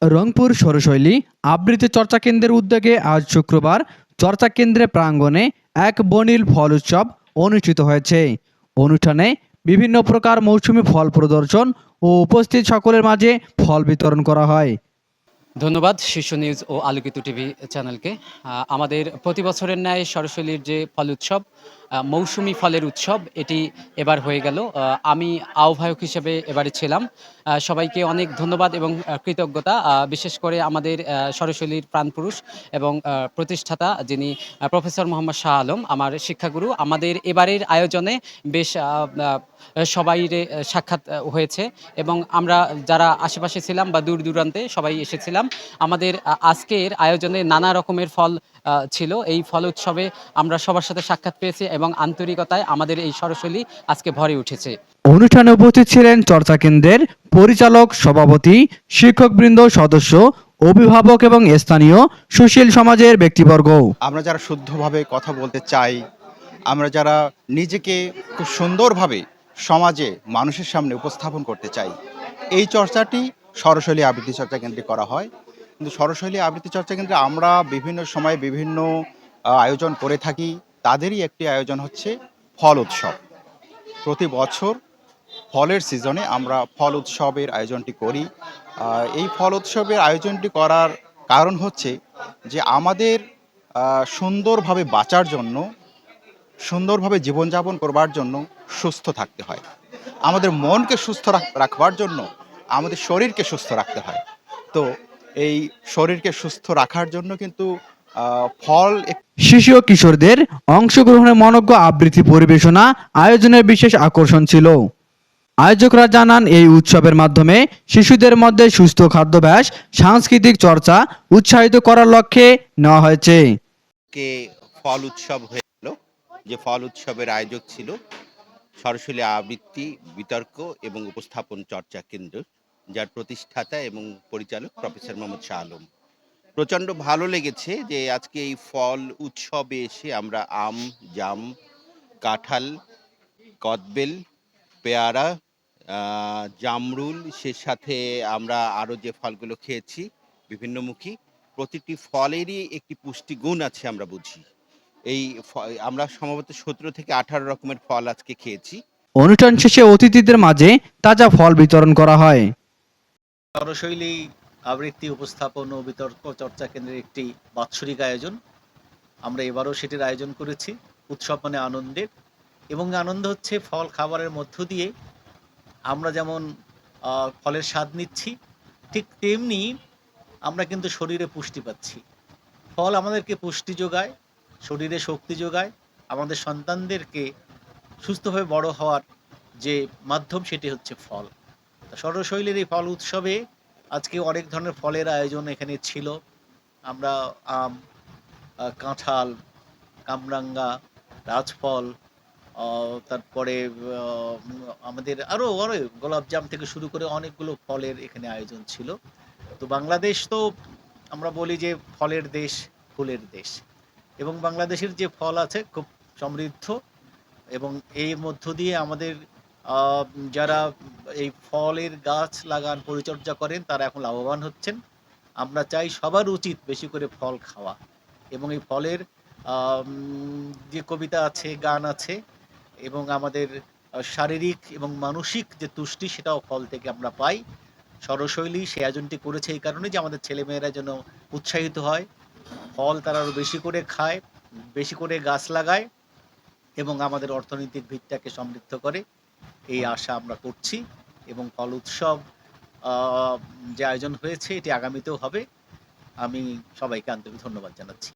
রংপুর সৌরশৈলী আবৃত্তি চর্চা কেন্দ্রের উদ্যোগে আজ শুক্রবার চর্চা কেন্দ্রে প্রাঙ্গণে এক বর্ণিল ফল উৎসব অনুষ্ঠিত হয়েছে। অনুষ্ঠানে বিভিন্ন প্রকার মৌসুমী ফল প্রদর্শন ও উপস্থিত সকলের মাঝে ফল বিতরণ করা হয়। ধন্যবাদ শীর্ষ নিউজ ও আলোকিত টিভি চ্যানেলকে। আমাদের প্রতি বছরের ন্যায় সরস্বতীর যে ফল উৎসব, মৌসুমি ফলের উৎসব, এটি এবার হয়ে গেল। আমি আহ্বায়ক হিসেবে এবারে ছিলাম। সবাইকে অনেক ধন্যবাদ এবং কৃতজ্ঞতা। বিশেষ করে আমাদের সরস্বতীর প্রাণপুরুষ এবং প্রতিষ্ঠাতা যিনি প্রফেসর মোহাম্মদ শাহ আলম, আমার শিক্ষাগুরু। আমাদের এবারের আয়োজনে বেশ সবাইরে সাক্ষাৎ হয়েছে এবং আমরা যারা আশেপাশে ছিলাম বা দূর দূরান্তে সবাই এসেছিলাম। আমাদের আজকের আয়োজনে নানা রকমের ফল ছিল। এই ফল উৎসবে আমরা সবার সাথে সাক্ষাৎ পেয়েছি এবং আন্তরিকতায় আমাদের এই সরস্বতী আজকে ভরে উঠেছে। অনুষ্ঠানে উপস্থিত ছিলেন চর্চা কেন্দ্রের পরিচালক, সভাপতি, শিক্ষকবৃন্দ, সদস্য, অভিভাবক এবং স্থানীয় সুশীল সমাজের ব্যক্তিবর্গ। আমরা যারা শুদ্ধভাবে কথা বলতে চাই, আমরা যারা নিজেকে খুব সুন্দরভাবে সমাজে মানুষের সামনে উপস্থাপন করতে চাই, এই চর্চাটি সরশৈলী আবৃত্তি চর্চা কেন্দ্রে করা হয়। কিন্তু সরশৈলী আবৃত্তি চর্চা কেন্দ্রে আমরা বিভিন্ন সময়ে বিভিন্ন আয়োজন করে থাকি। তাদেরই একটি আয়োজন হচ্ছে ফল উৎসব। প্রতি বছর ফলের সিজনে আমরা ফল উৎসবের আয়োজনটি করি। এই ফল উৎসবের আয়োজনটি করার কারণ হচ্ছে যে আমাদের সুন্দরভাবে বাঁচার জন্য, সুন্দরভাবে জীবনযাপন করবার জন্য সুস্থ থাকতে হয়। আমাদের মনকে সুস্থ রাখবার জন্য আমাদের শরীরকে সুস্থ রাখতে হয়। তো এই শরীরকে সুস্থ রাখার জন্য কিন্তু ফল শিশু ও কিশোরদের অংশগ্রহণে মনোজ্ঞ আবৃত্তি পরিবেশনা আয়োজনের বিশেষ আকর্ষণ ছিল। আয়োজকরা জানান, এই উৎসবের মাধ্যমে শিশুদের মধ্যে সুস্থ খাদ্যাভ্যাস, সাংস্কৃতিক চর্চা উৎসাহিত করার লক্ষ্যে নেওয়া হয়েছে। ফল উৎসব হয়ে গেল, যে ফল উৎসবের আয়োজক ছিল সরস্বতী আবৃত্তি বিতর্ক এবং উপস্থাপন চর্চা কেন্দ্র, যার প্রতিষ্ঠাতা এবং পরিচালক প্রফেসর মোহাম্মদ শাহ আলম। প্রচণ্ড ভালো লেগেছে যে আজকে এই ফল উৎসবে এসে আমরা আম, জাম, কাঁঠাল, কদবেল, পেয়ারা, জামরুল, সে সাথে আমরা আরও যে ফলগুলো খেয়েছি বিভিন্নমুখী, প্রতিটি ফলেরই একটি পুষ্টিগুণ আছে আমরা বুঝি। আমরা সম্ভবত 17 থেকে 18 রকমের ফল আজকে খেয়েছি। অনুষ্ঠান শেষে অতিথিদের মাঝে তাজা ফল বিতরণ করা হয়। সরশৈলী আবৃত্তি উপস্থাপন ও বিতর্ক চর্চা কেন্দ্রের একটি বাৎসরিক আয়োজন। আমরা এবারও সেটির আয়োজন করেছি। উৎসব মানে আনন্দের, এবং আনন্দ হচ্ছে ফল খাবারের মধ্য দিয়ে আমরা যেমন ফলের স্বাদ নিচ্ছি, ঠিক তেমনি আমরা কিন্তু শরীরে পুষ্টি পাচ্ছি। ফল আমাদেরকে পুষ্টি যোগায়, শরীরে শক্তি যোগায়, আমাদের সন্তানদেরকে সুস্থভাবে বড় হওয়ার যে মাধ্যম সেটি হচ্ছে ফল। সরশৈলীর এই ফল উৎসবে আজকে অনেক ধরনের ফলের আয়োজন এখানে ছিল। আমরা আম, কাঁঠাল, কামরাঙ্গা, রাজফল, তারপরে আমাদের আরও অনেক গোলাপজাম থেকে শুরু করে অনেকগুলো ফলের এখানে আয়োজন ছিল। তো বাংলাদেশ তো আমরা বলি যে ফলের দেশ, ফুলের দেশ, এবং বাংলাদেশের যে ফল আছে খুব সমৃদ্ধ, এবং এর মধ্য দিয়ে আমাদের যারা এই ফলের গাছ লাগান, পরিচর্যা করেন, তারা এখন লাভবান হচ্ছেন। আমরা চাই সবার উচিত বেশি করে ফল খাওয়া, এবং এই ফলের যে কবিতা আছে, গান আছে, এবং আমাদের শারীরিক এবং মানসিক যে তুষ্টি সেটাও ফল থেকে আমরা পাই। সরশৈলী সে আয়োজনটি করেছে এই কারণে যে আমাদের ছেলেমেয়েরা যেন উৎসাহিত হয়, ফল তারা আরও বেশি করে খায়, বেশি করে গাছ লাগায় এবং আমাদের অর্থনৈতিক ভিতটাকে সমৃদ্ধ করে, এই আশা আমরা করছি। এবং ফল উৎসব যে আয়োজন হয়েছে এটি আগামীতেও হবে। আমি সবাইকে আন্তরিক ধন্যবাদ জানাচ্ছি।